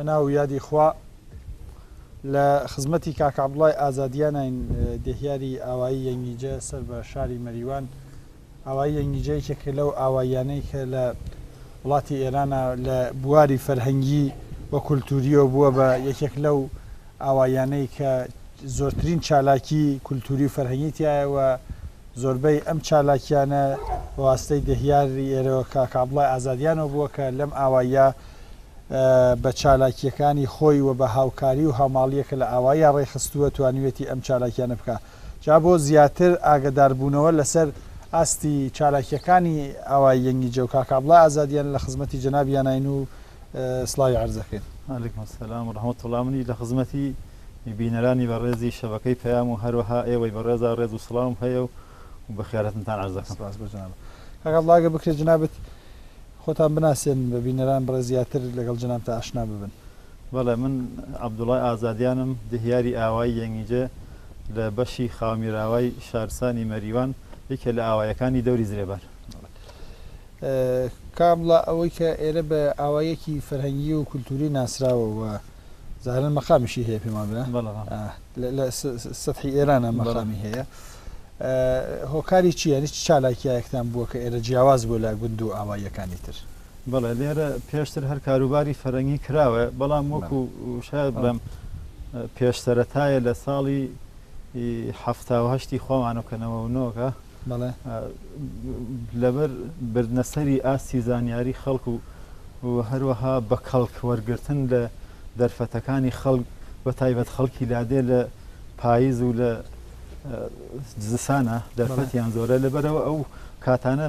بەناو یادی خوا لە خزمەتی کاک عەبدوڵای ئازادیانین دەهیاری ئاوایی یەنگیجە سەر بە شاری مەریوان ئاوایی یەنگیجەیەکێکە لەو ئاواییانەی کە لە وڵاتی ئێرانە لە بواری فەرهەنگی و کولتوریۆ بووە بە یەکێک لەو ئاواییانەی کە زۆرترین چالاکی کولتوری و فەرهەنگی تایەوە زۆربەی ئەم چالاکیانە وەواستەی دەهیاری ئێرەوە کاک عەبدوڵای ئازادیانەوە بووە کە لەم ئاواییە بە چالاکیەکانی خۆی و بە هاوکاری و هەماڵیەکە لە ئاوایە ڕێخستووە توانیوێتی ئەم چالاکیانە بکە جا بۆ زیاتر ئاگداربوونەوە لەسەر ئاستی چالاکیەکانی ئاوای یەنگیجە و کاک عەبدوڵای ئازادیان لە خزمەتی جەنابیانین و سڵاوی عەرزەکەین. عەلەیکوم سەلام و ڕەحمەتوڵڵا منی لە خزمەتی بینەرانی بەڕێزی شەبەکەی پەیام و هەروەها ئێوەی بەڕێزا ڕێز و سڵام هەیە و بە خیارەتتان عەرزەکەم. سپاس بە جەناب. کاک عەبدوڵا ئەگەر بکرێت جەنابەت خۆتان بناسێن بە بینەران بڕێ زیاتر لەگەڵ جەناب تا ئاشنا ببن. بەڵێ من عەبدوڵای ئازادیانم دەهیاری ئاوایی یەنگیجە لە بەشی خاومیراوای شارستانی مەریوان یەکێ لە ئاوایەکانی دەوری زرێبار. کامڵە ئەوەی کە ئێرە بە ئاوایەکی فەرهەنگی و کولتوری ناسراوە و زارن مەقامیشی هەیە پێمان بڵێ لە سەتحی ئێرانە مەقامی هەیە هۆکاری چییە چ چالاکیەکتان بووە کە ئێرە جیاواز بوو لە گوند و ئاواییەکانی تر. بەڵێ لێرە پێشتر هەر کاروباری فەرهەنگی کراوە بەڵام وەکو شاید بڵێم پێشسەرەتایە لە ساڵی 1970 خۆمانەکەنەوەنەوەکە لەبەر بردنەسەری ئاستی زانیاری خەڵک و هەروەها بە کەڵک وەرگرتن لە دەرفەتەکانی خەڵک بە تایبەت خەڵکی لادێ لە پاییز و لە زستانە دەرفەتیان زۆرە لەبەرەوە ئەو کاتانە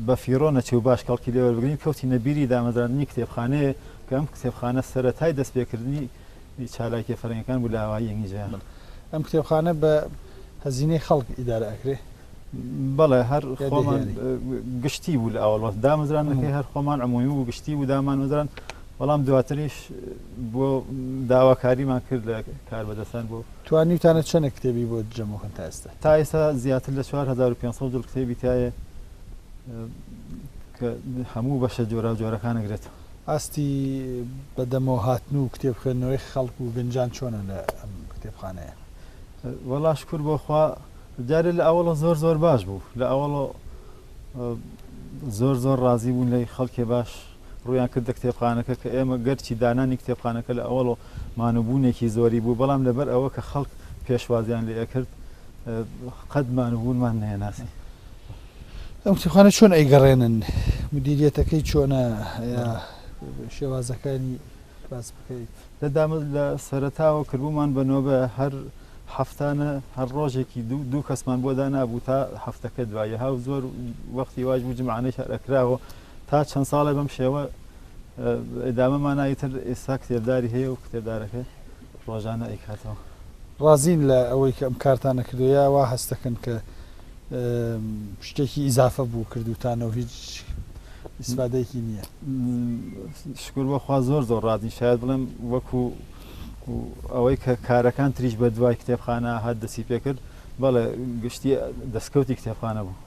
بە فیڕۆ نەچێ و باش کەڵکی لێوەربگرین کەوتی نەبیری دامەزراندنی کتێبخانەیە کە ئەم کتێبخانە سەرەتای دەستپێکردنی چالاکی فەرهەنگیەکان بوو لە ئاوایی یەنگیجە. ئەم کتێبخانە بە هەزینەی خەڵک ئیدارە ئەکرێ. بەڵێ هەر خۆمان گشتی بوو لە ئەوڵەت دامەزرانەکەی هەر خۆمان عمومی و گشتی و دامانمەزران بەڵام دواتریش بۆ داواکاریمان کرد لە کاربەدەستان بۆ توانیتانە چەنە کتێبی بۆ جەمەکەن تا ئێستا تا ئێستا زیاتر لە 4500 جڵ کتێبی تایە کە هەموو بەشە جۆرە جۆرەکانەگرێتەوە. ئاستی بەدەمەوە هاتن و کتێبخوێندنەوەی خەڵک و گەنجان چۆنە لە ئەم کتێبخانەیە؟ وەڵا شکر بۆخوا جارێ لە ئەوڵە زۆر باش بوو لە ئەوڵە زۆر ڕازی بوون لەی خەڵکێ باش ڕویان کردە کتێبخانەکە کە ئێمە گەرچی دانانی کتێبخانەکە لە ئەوڵە مانوبوونێکی زۆری بوو بەڵام لەبەر ئەوە کە خەڵک پێشوازیان لێ کرد قەت مانوبوونمان نەهێناسی. ئەم کتێبخانە چۆن ئەیگەڕێنن مدیریەتەکەی چۆنە شێوازەکانی باس بکەیت؟ لە سەرەتاوە کردبوومان بەنەوە بە هەر هەفتانە هەر ڕۆژێکی دوو کەسمان بۆ دانابوو تا هەفتەکە دوایە هاو زۆر وەختی واج بوو جمعانەی شارەکراوە تا چەند ساڵێ بەم شێوە ئێدامەمان نایتر ئێستا کتێبداری هەیە و کتێبدارەکە ڕۆژانە ئەیکاتەوە. ڕازین لە ئەوەی کە ئەم کارتانە کردویە وا هەست دەکەن کە شتێکی ئیزافە بوو کردوتانەوە هیچ ئیسفادەیەکی نییە. شکر بەخوا زۆر ڕازین شاید بڵێم وەکو ئەوەی کە کارەکان تریش بە دوای کتێبخانە هات دەسی پێ کرد بەڵێ گشتی دەستکەوتی کتێبخانە بوو.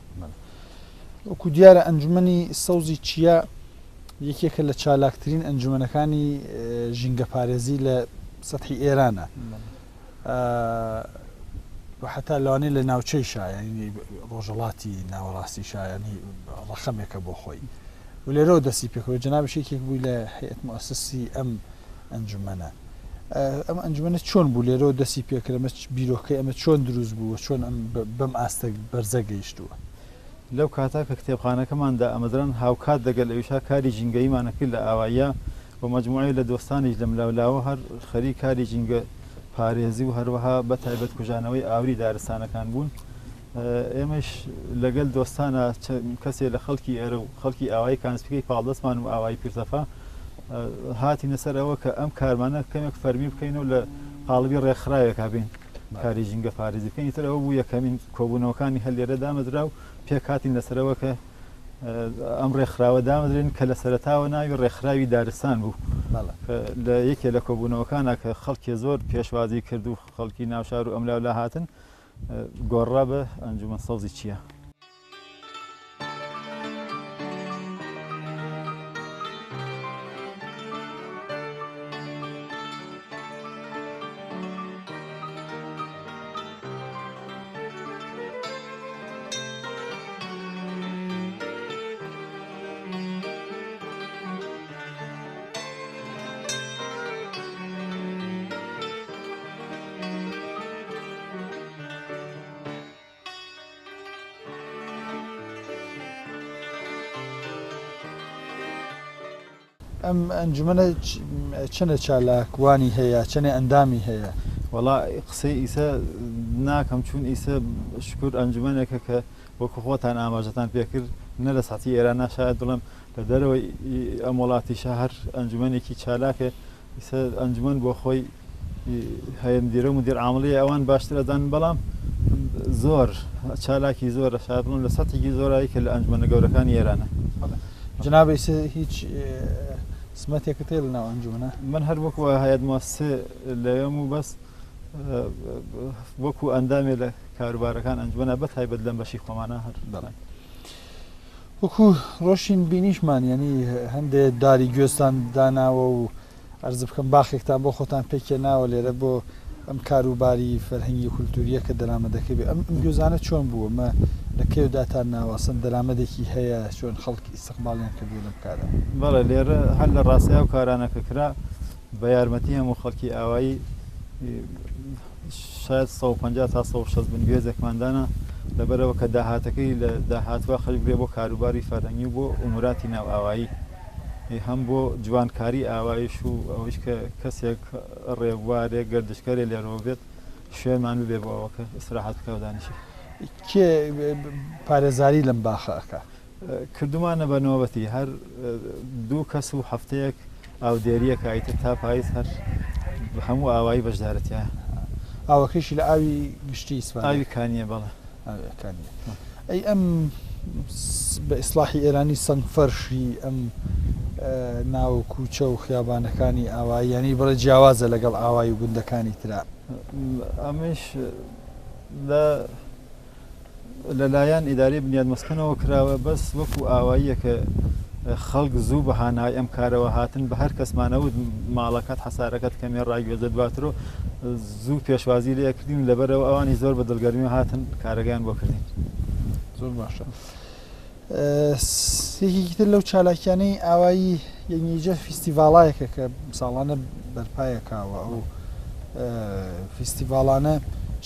وەکو دیارە ئەنجومەنی سەوزی چیا یەکێکە لە چالاکترین ئەنجومەنەکانی ژینگە پارێزی لە سەتحی ئێرانە حتا لەوانەیە لە ناوچەی شایانی ڕۆژەڵاتی ناوەڕاستی شایانی ڕەخەمێکە بۆ خۆی و لێرەوە دەستی پێکەوە جەنابش یەکێک بووی لە هەیئەت موسسی ئەم ئەنجومەنە. ئەم ئەنجومەنە چۆن بوو لێرەوە دەستی پێکرد ئەمە بیرۆکەی ئەمە چۆن دروست بووە چۆن بەم ئاستە بەرزە گەیشتووە؟ لەو کاتا کە کتێبخانەکەماندا ئەمەدران هاوکات دەگەل ئەویشا کاری ژینگەیمانەکرد لە ئاواییە و مەجموعی لە دۆستانیش لەم لاولاوە هەر خەری کاری ژینگە پارێزی و هەروەها بە تایبەت کوژانەوەی ئاوری دارستانەکان بوون. ئێمەش لەگەل دۆستانە کەسێک لە خەڵکی ئێرە و خەڵکی ئاوایی کانسپیکەی پاڵدەستمان و ئاوایی پیرتەفا هاتینە سەر ئەوە کە ئەم کارمانە کەمێک فەرمی بکەینەوە لە قاڵبی ڕێکخراوێکا بین کاری ژینگە پارێزی بکەین تر ئەوە بوو یەکەمین کۆبوونەوەکانی هەل لێرە دامەدرا و پێک هاتین لەسەرەوە کە ئەم ڕێکخراوە دامەدرێن کە لە سەرەتاوە ناوی ڕێکخراوی دارستان بوو لە یەکێ لە کۆبوونەوەکانە کە خەڵکی زۆر پێشوازی کرد و خەڵکی ناوشار و ئەم لاولا هاتن گۆڕا بە ئەنجومەن سەوزی چییە؟ ئەم ئەنجومەنە چەنە چالاکوانی هەیە چەنێ ئەندامی هەیە؟ وەڵا قسەی ئیسە ناکەم چون ئیسە شکر ئەنجومەنێکە کە وەکو خۆتان ئاماژەتان پێکرد نە لە ساتی ئێران ناشایەت دڵم لە دەرەوەی ئەم وڵاتیشە هەر ئەنجومەنێکی چالاکە ئیسە ئەنجومەن بۆ خۆی هەیە مدیرە و مدیر عامڵی ئەوان باشتر ئەدان بەڵام زۆر چالاکی زۆرە شاید بڵم لە سەتێکی زۆرایی کە لە ئەنجومەنە گەورەکانی ئێرانە. جناب ئیسە هیچ سمەتێکت هەیە لەناو ئەنجومەنە؟ من هەر وەکو هەیەت مؤسسە لەوێم و بەس وەکو ئەندامێ لە کاروبارەکان ئەنجومەنە بە تایبەت لەم بەشی خۆمانە هەر وەکو ڕۆشین بینیشمان یعنی هەندێک داری گوێستان داناوە و ئەرز بکەم باخێکتان بۆ خۆتان پێکێناوە لێرە بۆ ئەم کاروباری فەرهەنگی کولتوریە کە دەرامەدەکەی بێ ئەم گوێزانە چۆن بووە مە لە کێوداتان ناوەسن دەرامەدێکی هەیە چۆن خەڵکی ئیستقباڵیان کردو لەم کارە؟ بەڵێ لێرە هەر لە ڕاستەیە و کارانەکە کرا بە یارمەتی هەموو خەڵکی ئاوایی شاید 150 تا 160 بنگوێزێکماندانە لەبەرەوە کە داهاتەکەی لە داهاتوە خەڵک بێ بۆ کاروباری فەرهەنگی و بۆ ئوموراتی ناو ئاوایی هەم بۆ جوانکاری ئاوایش و ئەوەش کە کەسێک ڕێبوارێک گەردشکارێ لێرەوە بێت شوێنمان ببێ بۆ ئەوە کە ئیستراحەت بکە و دانیشێ. کێ پارێزاری لەم باخەکە؟ کردومانە بە نۆبەتی هەر دوو کەس و هەفتەیەک ئاودێریەکە ئایتر تا پاییز هەر هەموو ئاوایی بەشدارەتیایە. ئاوەکەیشی لە ئاوی گشتی ئیسپانیا؟ ئاوی کانیە بەڵێ. ئاوەکانیە. ئەی ئەم بە ئیسلاحی ئێرانی سەنگ فەرشی ئەم ناو کوچە و خیابانەکانی ئاوایی یعنی بڵێ جیاوازە لەگەڵ ئاوایی و گوندەکانی ترا. ئەمەش لەلایەن ئیداری بنیاد مەسکەنەوە کراوە بەس وەکو ئاواییە کە خەڵک زوو بە هانای ئەم کارەوە هاتن بە هەر کەسمانەوت ماڵەکەت حەسارەکەت کەمێ ڕایگوێزە دواترۆ زوو پێشوازی لێ کردین لەبەرەوە ئەوانی زۆر بە دڵگەرمی هاتن کارەکەیان بۆ کردین. زۆر باشە. یەکێکتر لەو چالاکیانەی ئاوایی یەنیجە فیستیڤاڵایەکە کە ساڵانە بەرپایەکاوە ئەو فیستیڤاڵانە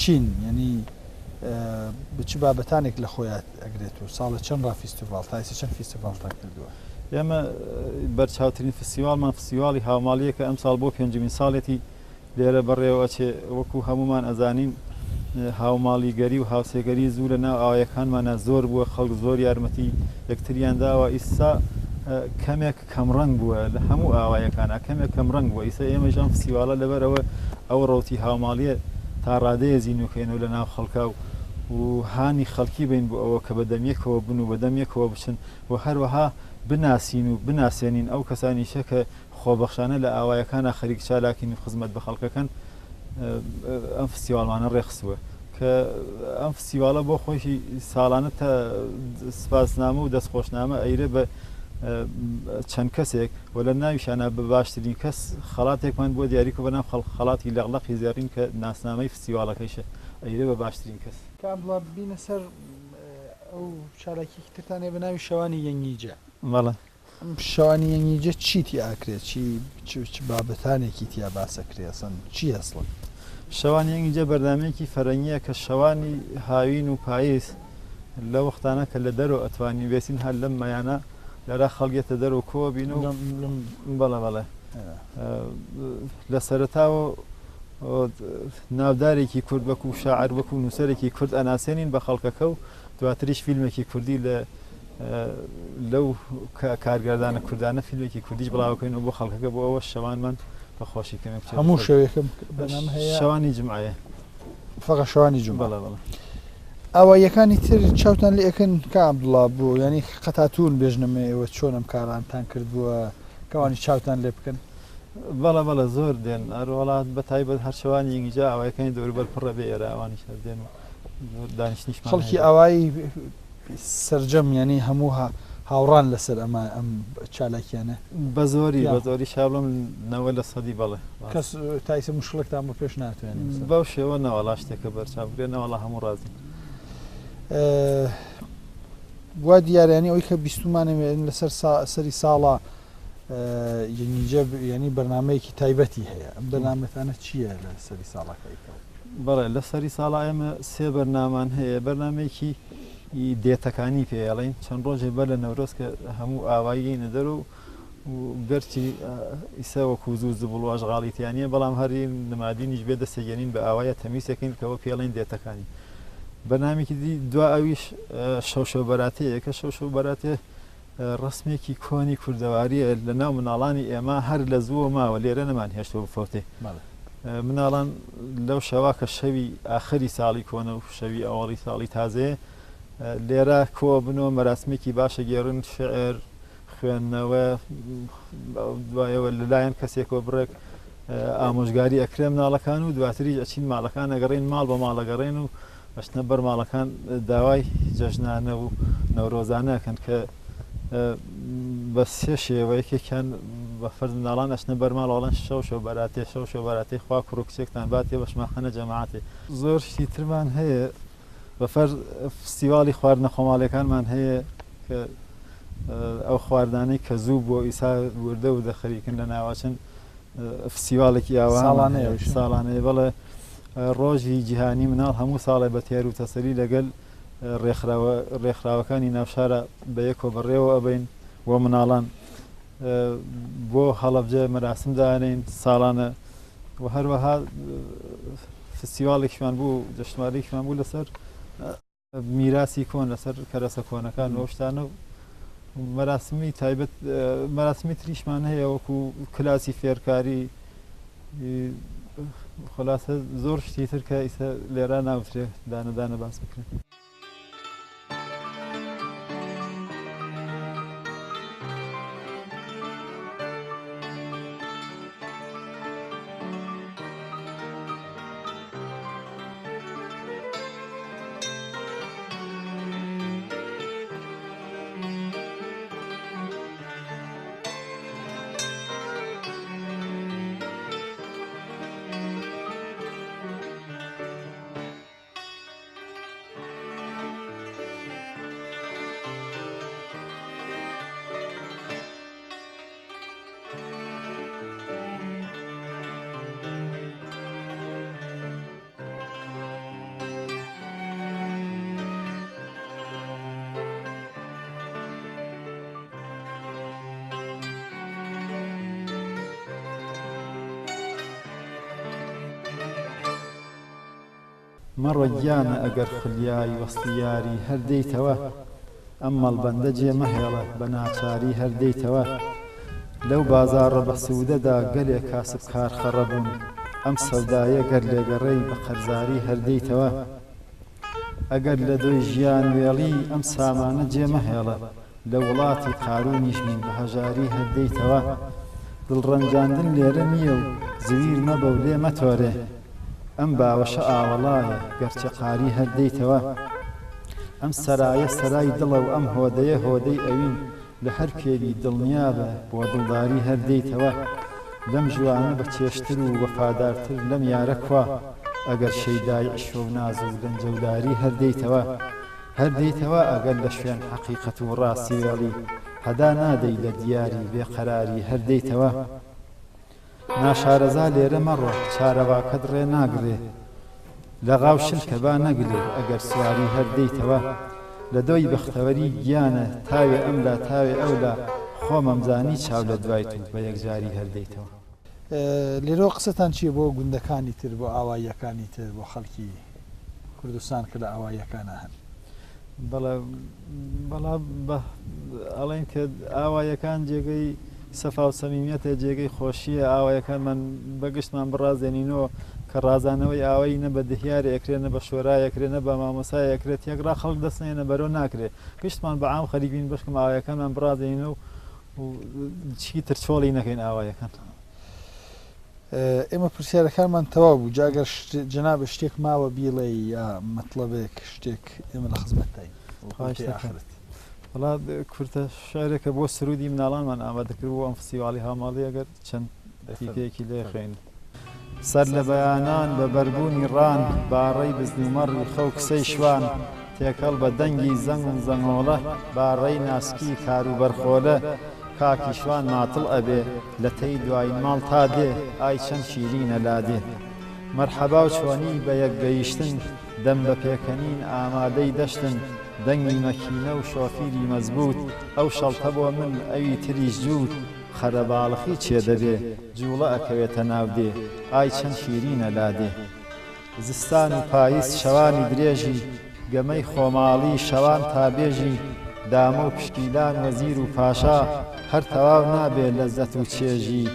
چین یعنی بچ بابەتانێک لە خۆیان ئەگرێت و ساڵە چەند ڕافیستیڤاڵ تایسە چەند فیستیڤاڵتان کردووە؟ ئێمە بەرچاوترین فستیڤاڵمان فستیڤاڵی هاوماڵیە کە ئەم ساڵ بۆ پێنجمین ساڵێتی لێرە بەڕێوە چێ وەکو هەمومان ئەزانین هاوماڵیگەری و هاوسێگەری زوو لە ناو ئاوایەکانمانە زۆر بووە خەڵک زۆر یارمەتی یەکتریان داوە ئیسا کەمێک کەمڕەنگ بووە لە هەموو ئاوایەکانە کەمێک کەمڕەنگ بووە ئیسا ئێمەش ئەم فستیڤاڵە لەبەرەوە ئەو ڕەوتی هاوماڵیە تا ڕادەیە زیینوکەینەوە لە ناو خەڵکە و هانی خەڵکی بین بۆ ئەوە کە بەدەمیەکەوە بن و بەدەمیەکەوە بچن و هەروەها بناسین و بناسێنین ئەو کەسانیشە کە خۆبەخشانە لە ئاوایەکانە خەریک چالاکین و خزمەت بە خەڵکەکەن ئەم فستیڤاڵمانە ڕێخستووە کە ئەم فستیڤاڵە بۆ خۆشی ساڵانە تا سپاسنامە و دەستخۆشنامە ئەیرە بە چەند کەسێک و لە ناویشانە بە باشترین کەس خەڵاتێکمان بۆ دیاریکە بەناو خەڵاتی لەغڵەقی زیارین کە ناسنامەی فستیڤاڵەکەیشە ئەیرە بە باشترین کەس. کام بڵا ببینە سەر ئەو چالاکیترتانێ بە ناوی شەوانی یەنگیجە. بەڵێ شەوانی یەنگیجە چیتی ئاکرێت چی بابەتانێکی تیا باسەکرێسن چی هەسڵن شەوانی یەنگیجە بەردامەیەکی فەرەنگیە کە شەوانی هاوین و پاییز لە وەختانە کە لە دەرەوە ئەتوانی وێسین هەر لەم مەیانە لەرا خەڵگێتە دەرەوە کۆ بین و بەڵێ لە سەرەتاوە ناودارێکی کورد وەکو شاعر وەکو نووسەرێکی کورد ئەناسێنین بە خەڵکەکە و دواتریش فیلمێکی کوردی لەو کارگەردانە کوردانە فیلمێکی کوردیش بڵاوکەینەوە بۆ خەڵکەکە بۆ ئەوە شەوانمان بەخۆشیکەمێک هەموو شەوێکم شەوانی جمعایە فقط شەوانی جمعە بەڵێ ئەوە یەکانی تر چاوتان لێ ئەکەن کە عەبدوڵڵا بوو ینی قەتاتون بێژنەمەوە چۆنم کارانتان کردووە کەوانی چاوتان لێ بکەن بەڵێ زۆر دێن ئەروەڵات بە تایبەت هەر شەوانی یەنگیجە ئەوەکانی دەوروبەر پڕە بێ ئێرە ئەوانی شەر دێن و دانیشتنیشمان خەڵکی ئاوایی سەرجەم ینی هەموو هاوڕان لەسەر ئەمە ئەم چالاکیانە بە زۆری شابڵم نەوە لە سەدی بەڵێ کەس تایسە مشکلێکتان بە پێش ناتوانێت بەو شێوە نەوەڵا شتێکە بەرچاوبرێنەوەڵا هەموو ڕازی وا دیارانی ئەوی کە بیستمانێ لەسەر سەری ساڵە یەنیجە ینی بەرنمەیەکی تایبەتی هەیە ئەم بەرنامەتانە چییە لە سەری ساڵەکەیکەوە بەڵێ لە سەری ساڵا ئێمە سێ بەرنامان هەیە بەرنمەیەکی دێتەکانی پێڵین چەند ڕۆژێ بەر لە نەورۆز کە هەموو ئاوایی نەدەر و گەرچی ئیسەوەکو زوو زبڵ و ئەژغاڵیتیانە بەڵام هەری نمادینیش بێ دەسەگەنین بە ئاوایە تەمیسەکەین کەەوە پێڵین دێتەکانی بەنامێکی دی دو ئەویش شەو بەراتەیە کە شەو بەراتێ ڕسمێکی کۆنی کوردەواریە لە ناو مناڵانی ئێمە هەر لە زووە ماوە لێرە نەمان هێشتەوە بفۆتێ مناڵان لەو شەوا کە شەوی ئاخری ساڵی کۆنە و شەوی ئەوەڵی ساڵی تازەیە لێرە کۆ بنەوە مەراسمێکی باشە گێڕن شعر خوێندنەوە دوایەوە لەلایەن کەسێکەوە بڕێک ئامۆژگاری ئەکرێ مناڵەکان و دواتری ئەچین ماڵەکان ئەگەڕێن ماڵ بە ماڵەگەڕێن و ئەشنە بەر ماڵەکان داوای جەژنانە و نەورۆزانەکەن کە بە سێ شێوەیەکێکیان بە فەرز مناڵان ئەشنە بەرماڵەڵەن شەو بەراتێ شەو بەراتەی خوا کوڕ کچێکتان باتێ بە شماخەنە جەماعاتێ زۆر شتی ترمان هەیە بە فەرز فستیوالی خواردنە خۆماڵیەکانمان هەیە کە ئەو خواردانەی کە زوو بۆ ئیسا وردە و دەخەریکن لە ناوچن فستیواڵێکی ئاوا ساڵانەیە بەڵێ ڕۆژی جیهانی مناڵ هەموو ساڵێ بە تێر و تەسەری لەگەل ڕێکخراوەکانی ناوشارە بە یەکۆ بەڕێوە ئەبین بۆ مناڵان بۆ هەڵەبجە مەراسم دانین ساڵانە و هەروەها فستیواڵێکیمان بوو جەشنوارێکیمان بوو لەسەر میراسی کۆن لەسەر کەرەسە کۆنەکان وەشتانە و مەراسمی تایبەت مەراسمی تریشمان هەیە وەکو کلاسی فێرکاری خلاصە زۆر شتی تر کە ئیسە لێرە ناوترێ دانەدانە باس بکرێن مەڕۆ گیانە ئەگەر خولیای وەستیاری هەردەیتەوە ئەم مەڵبەندە جێمەهێڵە بە ناچاری هەردەیتەوە لەو بازاڕە بە سوودەدا گەلێک کاسب کار خەڕەبوون ئەم سەودایە گەر لێگەڕەی بە قەرزاری هەردەیتەوە ئەگەر لە دۆی ژیان وێڵی ئەم سامانە جێمەهێڵە لە وڵاتی قارونیش من بە هەژاری هەردەیتەوە دڵڕەنجاندن لێرە نییە و زویر مەبە و لێ مەتۆرێ ئەم باوەشە ئاوەڵایە گەرچە قاری هەردەیتەوە ئەم سەرایە سەرای دڵە و ئەم هۆدەیە هۆدەی ئەوین لە هەر پێوی دڵنیابە بۆ دڵداری هەردەیتەوە لەم ژوانە بە چێشتر و وەفادارتر لەم یارە کوا ئەگەر شەیدای عشق و ناز و گەنجەوداری هەردەیتەوە ئەگەر لە شوێن حەقیقەت و ڕاستی وێڵی هەدا نادەی لە دیاری بێقەراری هەردەیتەوە ناشارەزا لێرە مەڕۆ چارەواکەت ڕێ ناگرێ لە غاو شلکە با نەگرێ ئەگەر سواری هەردەیتەوە لە دۆی بەختەوەری گیانە تاوێ ئەملا تاوێ ئەولا خۆمەمزانی چاو لە دوای تو بە یەکجاری هەردەیتەوە. لێرۆ قسەتان چییە بۆ گوندەکانی تر بۆ ئاواییەکانی تر بۆ خەڵکی کوردستان کە لە ئاواییەکانە هەن؟ بەڵا ئەڵێن کە ئاوایەکان جێگەی سەفا و سەمیمیەتە جێگەی خۆشیە ئاوایەکانمان بەگشتمان بڕازێنینەوە کە ڕازانەوەی ئاوایی نە بە دهیارە ئەکرێت نە بە شۆرایەکرێت نە بە مامۆسای ئەکرێت یەکڕا خەڵک دەستێنە بەرەو ناکرێت گشتمان بە عام خەریکبین بشکم ئاوایەکانمان بڕازێنینەوە و چی تر چۆڵی نەکەین ئاوایەکان. ئێمە پرسیارەکانمان تەواو بوو جاگەر جەنابە شتێک ماوە بیڵێ یا مەطلەبێک شتێک ئێمە لە خزمەتتین وڵا کورتە شارێکە بۆ سرودی مناڵانمان ئامادەکرد بۆ ئەم فستیواڵی هەماڵی ئەگەر چەند دیکەیەکی لێ خوێن سەر لە بەیانان بە بەربوونی ڕان باڕەی بزنومەڕی خەو کسەی شوان تێکەڵ بە دەنگی زەنگ و زەنگۆڵە باڕەی ناسکی کار و بەرخۆلە کاکی شوان ماتڵ ئەبێ لە تەی دوای ماڵ تا دێ ئای چەند شیرینە لادێ مەرحەبا و چۆنی بە یەکگەیشتن دەم بە پێکەنین ئامادەی دەشتن دەنگی مەکینە و شۆفیری مەزبوط ئەو شەڵتە بۆ من ئەوی تریش جووت خەرە باڵخی چێ دەبێ جوڵە ئەکەوێتە ناودێ ئای چەند شیرینە لادێ زستان و پاییز شەوانی درێژی گەمەی خۆماڵی شەوان تابێژی دامە و پشکیلان وەزیر و پاشا هەر تەواو نابێ لەزەت و چێژی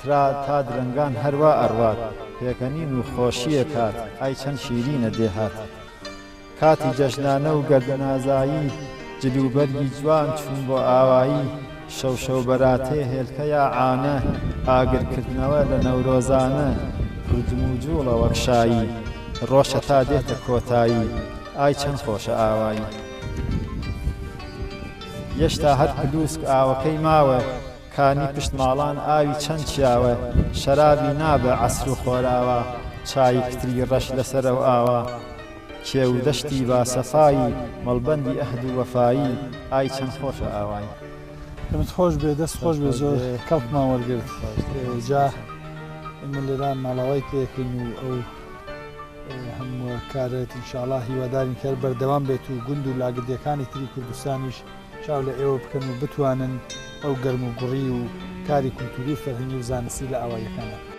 ترا تا درەنگان هەروە ئەڕوات پێکەنین و خۆشیە کات ئای چەند شیرینە دێهات کاتی جەژنانە و گەردەنازایی جلوبەرگی جوان چوون بۆ ئاوایی شەو شەو بەراتێ هێلکە یا عانە ئاگرکردنەوە لە نەورۆزانە کوردم و جوڵە وەک شایی ڕۆشە تا دێتە کۆتایی ئای چەند خۆشە ئاوایی یەشتا هەر پلوسک ئاوەکەی ماوە کانی پشت ماڵان ئاوی چەند چیاوە شەرابی نابە عەسر و خۆراوە چای کتری ڕەش لەسەر ئەو ئاوە کێو دەشتی باسەفایی مەڵبەندی ئەهد و وەفایی ئای چەند خۆشە ئاوایی. دەمت خۆش بێ دەست خۆش بێ زۆر کەڵکمان وەرگرت جا ئێمە لێران ماڵاوای پێکەین و ئەو هەموو کارێت ئینشاڵڵا هیوادارین کە بەردەوام بێت و گوند و لاگردیەکانی تری کوردستانیش چاو لە ئێوە بکەن و بتوانن ئەو گەرم و گوڕی و کاری کولتوری و فەرهەنگی و زانستی لە ئاواییەکانە